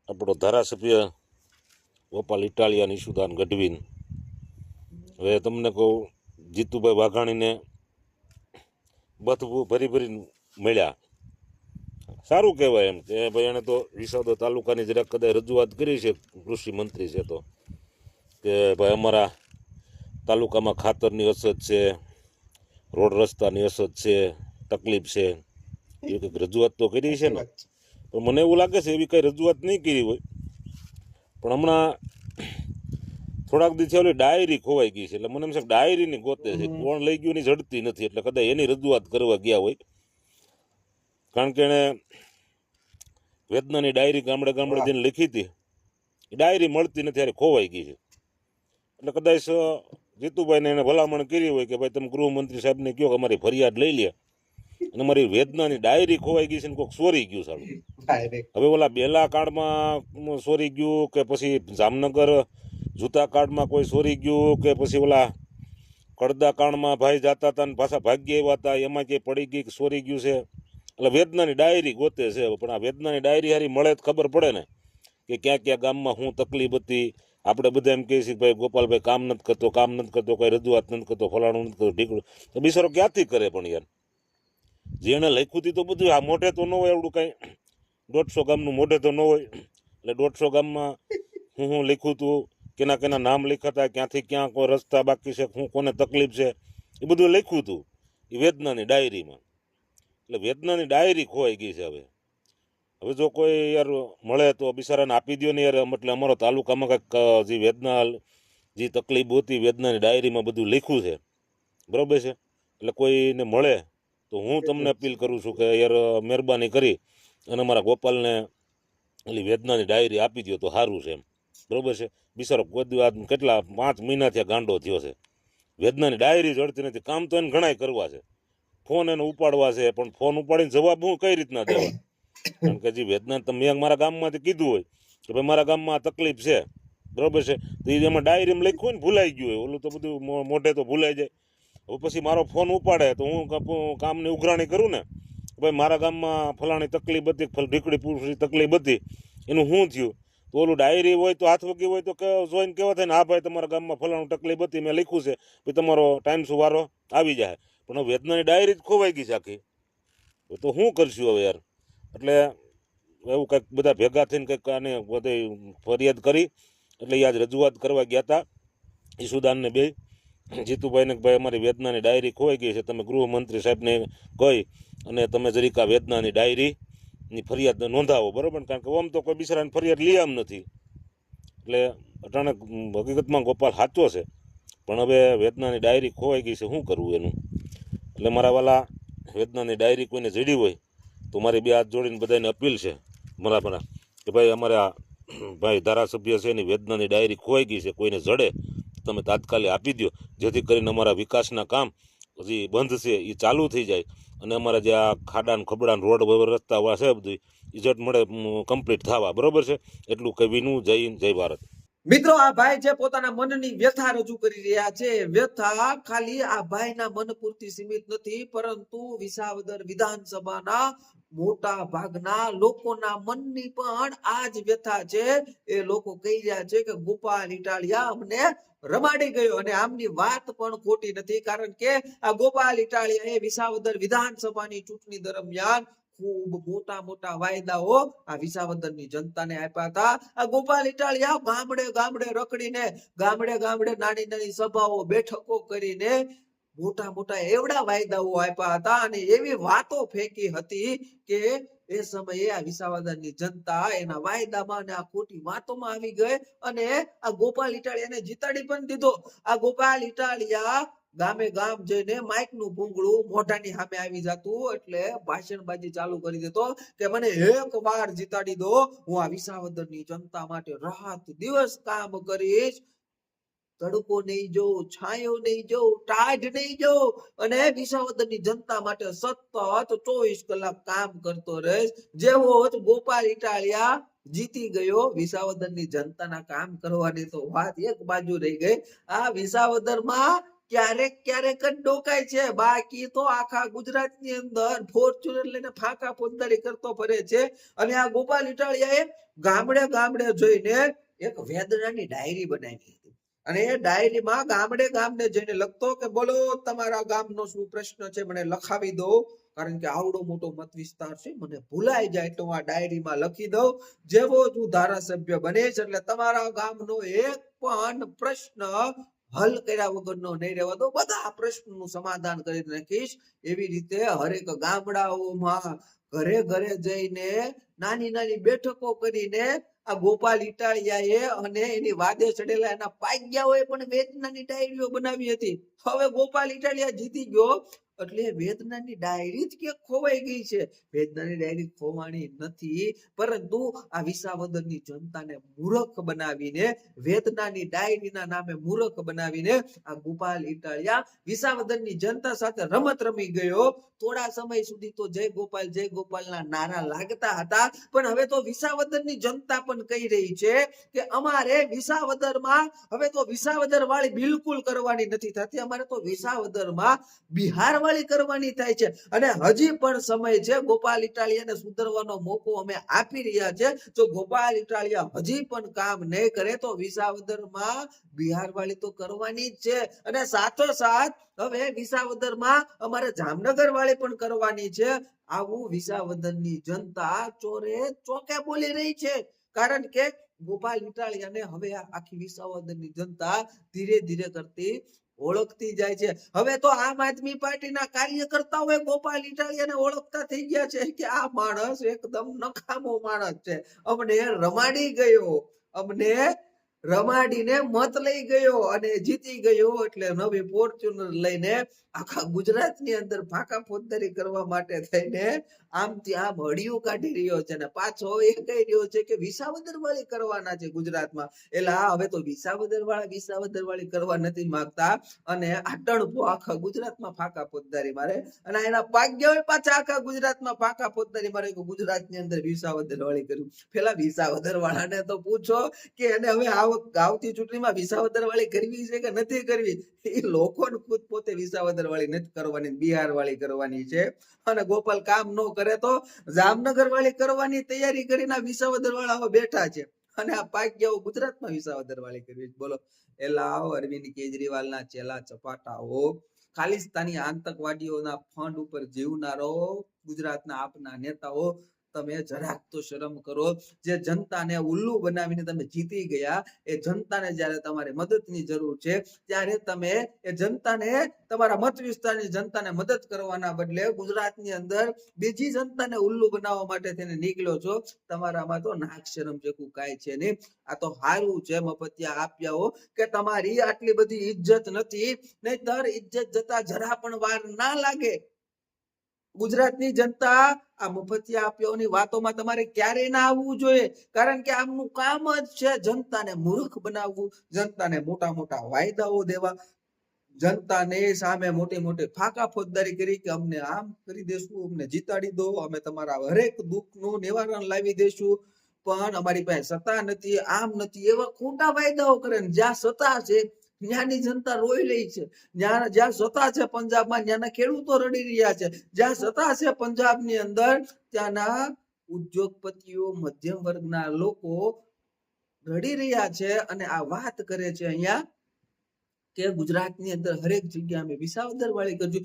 આપણો ધારાસભ્ય ગોપાલ ઇટાલિયા ઈશુદાન ગઢવીન. હવે તમને કહું, જીતુભાઈ વાઘાણીને બથવું ભરી ભરીને મળ્યા. સારું કહેવાય એમ કે ભાઈ એને તો વિસાવદર તાલુકાની જરાક કદાચ રજૂઆત કરી છે, કૃષિ મંત્રી છે, તો કે ભાઈ અમારા તાલુકામાં ખાતરની અછત છે, રોડ રસ્તાની અછત છે, તકલીફ છે, એ કંઈક રજૂઆત તો કરી છે ને. પણ મને એવું લાગે છે એવી કઈ રજૂઆત નહીં કરી હોય, પણ હમણાં થોડાક દિવસે ઓલી ડાયરી ખોવાઈ ગઈ છે, એટલે મને એમ છે ડાયરીની ગોતે છે, કોણ લઈ ગયું ની જડતી નથી, એટલે કદાચ એની રજૂઆત કરવા ગયા હોય. કારણ કે એણે વેદનાની ડાયરી ગામડે ગામડે જઈને લખી હતી, એ ડાયરી મળતી નથી, ત્યારે ખોવાઈ ગઈ છે. એટલે કદાચ જીતુભાઈને એને ભલામણ કરી હોય કે ભાઈ તમે ગૃહમંત્રી સાહેબને કહો કે અમારી ફરિયાદ લઈ લે, અને મારી વેદનાની ડાયરી ખોવાઈ ગઈ છે ને કોઈક ચોરી ગયું સારું. હવે ઓલા બેલા કાર્ડમાં ચોરી ગયું કે પછી જામનગર જૂતા કાર્ડમાં કોઈ ચોરી ગયું કે પછી ઓલા કડદા કાંડમાં ભાઈ જતા હતા ને પાછા ભાગ્ય આવ્યા હતા એમાં ક્યાંય પડી ગઈ ચોરી ગયું છે. એટલે વેદનાની ડાયરી ગોતે છે. પણ આ વેદનાની ડાયરી હારી મળે તો ખબર પડે ને કે ક્યાં ક્યાં ગામમાં શું તકલીફ હતી. આપણે બધા એમ કહીએ છીએ કે ભાઈ ગોપાલભાઈ કામ નથી કરતો, કામ નથી કરતો, કોઈ રજૂઆત નથી કરતો, ફલાણું નથી કરતો, ઢીકડું, તો બિચારો ક્યાંથી કરે. પણ યાર જેને લખ્યું હતું તો બધું આ મોઢે તો ન હોય, એવડું કાંઈ 150 ગામનું મોઢે તો ન હોય. એટલે 150 ગામમાં હું લખ્યું હતું, કેના કેના નામ લખ્યા હતા, ક્યાંથી ક્યાં કોઈ રસ્તા બાકી છે, શું કોને તકલીફ છે, એ બધું લખ્યું હતું એ વેદનાની ડાયરીમાં. એટલે વેદનાની ડાયરી ખોવાઈ ગઈ છે. હવે જો કોઈ યાર મળે તો બિચારાને આપી દો ને યાર. એટલે અમારો તાલુકામાં કંઈક જે વેદના જે તકલીફ હતી વેદનાની ડાયરીમાં બધું લખ્યું છે, બરાબર છે. એટલે કોઈને મળે તો હું તમને અપીલ કરું છું કે યાર મહેરબાની કરી અને અમારા ગોપાલને એટલે વેદનાની ડાયરી આપી દો તો સારું છે એમ, બરાબર છે. બિચારો કોઈ કેટલા 5 મહિનાથી ગાંડો થયો છે, વેદનાની ડાયરી જડતી નથી. કામ તો એને ઘણાય કરવા છે, ફોન એને ઉપાડવા છે, પણ ફોન ઉપાડીને જવાબ હું કઈ રીતના દેવા. કારણ કે જે વેદના તમે મારા ગામમાંથી કીધું હોય કે ભાઈ મારા ગામમાં તકલીફ છે, બરાબર છે, તો એ એમાં ડાયરીમાં લખ્યું હોય ને ભૂલાઈ ગયું હોય, ઓલું તો બધું મોઢે તો ભૂલાઈ જાય. હવે પછી મારો ફોન ઉપાડે તો હું કામની ઉઘરાણી કરું ને, ભાઈ મારા ગામમાં ફલાણી તકલીફ હતી, ઢીકડી પૂરી તકલીફ હતી, એનું શું થયું. તો ઓલું ડાયરી હોય તો હાથ વગી હોય તો જોઈને કેવા થાય ને, હા ભાઈ તમારા ગામમાં ફલાણું તકલીફ હતી, મેં લખ્યું છે, ભાઈ તમારો ટાઈમ સુવારો આવી જાય. પણ વેદનાની ડાયરી જ ખોવાઈ ગઈ છે આખી, તો શું કરશું હવે યાર. એટલે એવું કંઈક બધા ભેગા થઈને કંઈક આને બધી ફરિયાદ કરી. એટલે યાદ રજૂઆત કરવા ગયા હતા ઈશુદાનને બે જીતુભાઈને કે ભાઈ અમારી વેદનાની ડાયરી ખોવાઈ ગઈ છે, તમે ગૃહમંત્રી સાહેબને કહી અને તમે જરીક આ વેદનાની ડાયરીની ફરિયાદ નોંધાવો, બરાબર. કારણ કે આમ તો કોઈ બિચારાની ફરિયાદ લે આમ નથી. એટલે અટાણે હકીકતમાં ગોપાલ સાચો છે, પણ હવે વેદનાની ડાયરી ખોવાઈ ગઈ છે, શું કરવું એનું. એટલે મારા વાલા વેદનાની ડાયરી કોઈને જડી હોય તો મારી બે હાથ જોડીને બધાને અપીલ છે મારા કે ભાઈ અમારે આ ભાઈ ધારાસભ્ય છે એની વેદનાની ડાયરી ખોવાઈ ગઈ છે, કોઈને જડે તમે તાત્કાલિક આપી દો, જેથી કરીને અમારા વિકાસના કામ હજી બંધ છે એ ચાલુ થઈ જાય અને અમારા જે આ ખાડાન ખબડાન રોડ રસ્તા છે બધું એ જટ મળે કમ્પ્લીટ થવા, બરોબર છે. એટલું કહીનું જય હિન્દ, જય ભારત. મિત્રો, આ ભાઈ જે પોતાના મનની વ્યથા રજૂ કરી રહ્યા છે, વ્યથા ખાલી આ ભાઈના મન પૂરતી સીમિત નથી, પરંતુ વિસાવદર વિધાનસભાના મોટા ભાગના લોકોના મનની પણ આ જ વ્યથા છે. એ લોકો કહી રહ્યા છે કે ગોપાલ ઇટાલિયા અમને રમાડી ગયો, અને આમની વાત પણ ખોટી નથી. કારણ કે આ ગોપાલ ઇટાલિયાએ વિસાવદર વિધાનસભાની ચૂંટણી દરમિયાન ખૂબ મોટા મોટા વાયદાઓ આ વિસાવદરની જનતાને આપ્યા હતા. આ ગોપાલ ઇટાલિયા ગામડે ગામડે રખડીને, ગામડે ગામડે નાની નાની સભાઓ બેઠકો કરીને મોટા મોટા એવડા વાયદાઓ આપ્યા હતા અને એવી વાતો ફેંકી હતી કે એ સમયે આ વિસાવદરની જનતા એના વાયદામાં અને આ ખોટી વાતોમાં આવી ગઈ અને આ ગોપાલ ઇટાલિયાને જીતાડી પણ દીધો. આ ગોપાલ ઇટાલિયા ગામે ગામ જઈને માઇક નું ભૂંગળું મોઢાની સામે આવી જતું એટલે ભાષણબાજી ચાલુ કરી દેતો કે મને એક વાર જીતાડી દો, હું આ વિસાવદરની જનતા માટે રાત દિવસ કામ કરીશ, તડકો નહીં જોઉં, છાંયો નહીં જોઉં, ટાઢ નહીં જોઉં, અને વિસાવદરની જનતા માટે સતત 24 કલાક કામ કરતો રહીશ. જેવો જ ગોપાલ ઇટાલિયા જીતી ગયો, વિસાવદરની જનતાના કામ કરવાની તો વાત એક બાજુ રહી ગઈ. આ વિસાવદરમાં ક્યારેક ક્યારેક જ ડોકાય છે, બાકી તો આખા ગુજરાતની અંદર ફોર્ચ્યુનર લઈને ફાંકા ફોજદારી કરતો ફરે છે. અને આ ગોપાલ ઇટાલિયાએ ગામડે ગામડે જોઈને એક વેદનાની ડાયરી બનાવી હતી. અને એ ડાયરીમાં ગામડે ગામડે જઈને લખતો કે બોલો તમારા ગામનો શું પ્રશ્ન છે મને લખાવી દો, કારણ કે આવડો મોટો મત વિસ્તાર છે, મને ભૂલાઈ જાય તો આ ડાયરીમાં લખી દઉં. જેવો જ હું ધારાસભ્ય બનીશ એટલે તમારા ગામનો એક પણ પ્રશ્ન હલ કર્યા વગરનો નહીં રહેવા દો, બધા પ્રશ્નોનું સમાધાન કરી નાખીશ. એવી રીતે હરેક ગામડાઓમાં ઘરે ઘરે જઈને નાની નાની બેઠકો કરીને આ ગોપાલ ઇટાલિયાએ અને એની વાદે ચડેલા એના પાગ્યાઓએ પણ વેદનાની ડાયરીઓ બનાવી હતી. હવે ગોપાલ ઇટાલિયા જીતી ગયો એટલે વેદનાની ડાયરી જ ક્યાંક ખોવાઈ ગઈ છે. વેદનાની ડાયરી ખોવાણી નથી, પરંતુ આ વિસાવદરની જનતાને મૂર્ખ બનાવીને, વેદનાની ડાયરીના નામે મૂર્ખ બનાવીને આ ગોપાલ ઇટાલિયા વિસાવદરની જનતા સાથે રમત રમી ગયો. થોડા સમય સુધી તો જય ગોપાલના નારા લાગતા હતા, પણ હવે તો વિસાવદરની જનતા પણ કહી રહી છે કે અમારે વિસાવદરમાં હવે તો વિસાવદર વાળી બિલકુલ કરવાની નથી થતી, અમારે તો વિસાવદરમાં બિહાર વાળી કરવાની થાય છે. અને હજી પણ સમય છે, ગોપાલ ઇટાલિયાને સુધરવાનો મોકો અમે આપી રહ્યા છે. જો ગોપાલ ઇટાલિયા હજી પણ કામ નહીં કરે તો વિસાવદરમાં બિહાર વાળી તો કરવાની જ છે. અને સાથોસાથ હવે વિસાવદરમાં અમારે જામનગર વાળી પણ કરવાની છે. આવું વિસાવદરની જનતા ચોરે ચોકે બોલી રહી છે, કારણ કે ગોપાલ ઇટાલિયાને હવે આખી વિસાવદરની જનતા ધીરે ધીરે કરતી ઓળખતી જાય છે. હવે તો આમ આદમી પાર્ટીના કાર્યકર્તાઓ ગોપાલ ઇટાલિયાને ઓળખતા થઈ ગયા છે કે આ માણસ એકદમ નકામો માણસ છે, અમને રમાડી ગયો, અમને રમાડીને મત લઈ ગયો અને જીતી ગયો. એટલે નવી ફોર્ચ્યુનર લઈને આખા ગુજરાતની અંદર ફાંકા ફોજદારી કરવા માટે થઈને આમથી આમ હડિયું કાઢી રહ્યો છે. અને પાછો એ કહી રહ્યો છે કે વિસાવદર વાળી કરવાના છે ગુજરાતમાં. એટલે હવે તો વિસાવદર વાળી કરવા નથી માંગતા, અને આ ટણપો આખા ગુજરાતમાં ફાંકા ફોજદારી મારે, અને એના ભાગ્ય પાછા આખા ગુજરાતમાં ફાંકા ફોજદારી મારે કે ગુજરાતની અંદર વિસાવદર વાળી કર્યું. પેલા વિસાવદર વાળાને તો પૂછો કે એને હવે આવતી ચૂંટણીમાં વિસાવદર વાળી કરવી છે કે નથી કરવી. એ લોકોને ખુદ પોતે વિસાવદર વાળી નથી કરવાની, બિહાર વાળી કરવાની છે. અને ગોપાલ કામ ન કરે તો જામનગર વાળી કરવાની તૈયારી કરીને વિસાવદર વાળા બેઠા છે. અને આ પાગ્યાઓ ગુજરાતમાં વિસાવદર વાળી કરવી. બોલો એલા અરવિંદ કેજરીવાલના ચેલા ચપાટાઓ, ખાલિસ્તાની આતંકવાદીઓના ફંડ ઉપર જીવનારો ગુજરાતના આપના નેતાઓ, તમે જરાક તો શરમ કરો. જે જનતાને ઉલ્લુ બનાવીને તમે જીતી ગયા, એ જનતાને જ્યારે તમારે મદદની જરૂર છે ત્યારે તમે એ જનતાને, તમારા મત વિસ્તારની જનતાને મદદ કરવાના બદલે ગુજરાતની અંદર બીજી જનતાને ઉલ્લુ બનાવવા માટે થઈને નીકળ્યો છો. તમારામાં તો નાક શરમ જેવું કાંઈ છે નહીં. આ તો હારું છે મફતિયા આપ્યા હો કે તમારી આટલી બધી ઇજ્જત નથી, નહીંતર ઇજ્જત જતા જરા પણ વાર ના લાગે. ગુજરાતની જનતા આ મફતિયા આપ્યાઓની વાતોમાં તમારે ક્યારેય ના આવવું જોઈએ, કારણ કે આમનું કામ જ છે જનતાને મૂર્ખ બનાવવું, જનતાને મોટા મોટા વાયદાઓ દેવા, જનતાને સામે મોટી મોટી ફાંકા ફોજદારી કરી કે અમને આમ કરી દેશું, અમને જીતાડી દો, અમે તમારા હરેક દુઃખનું નિવારણ લાવી દેશું. પણ અમારી પાસે સત્તા નથી, આમ નથી, એવા ખોટા વાયદાઓ કરે. જ્યાં સત્તા છે ત્યાંની જનતા રોઈ રહી છે. જ્યાં સત્તા છે પંજાબમાં, ત્યાંના ખેડૂતો રડી રહ્યા છે. જ્યાં સત્તા છે પંજાબની અંદર, ત્યાંના ઉદ્યોગપતિઓ, મધ્યમ વર્ગના લોકો રડી રહ્યા છે. અને આ વાત કરે છે અહીંયા કે ગુજરાતની અંદર હરેક જગ્યાએ અમે વિસાવદર વાળી કરજો.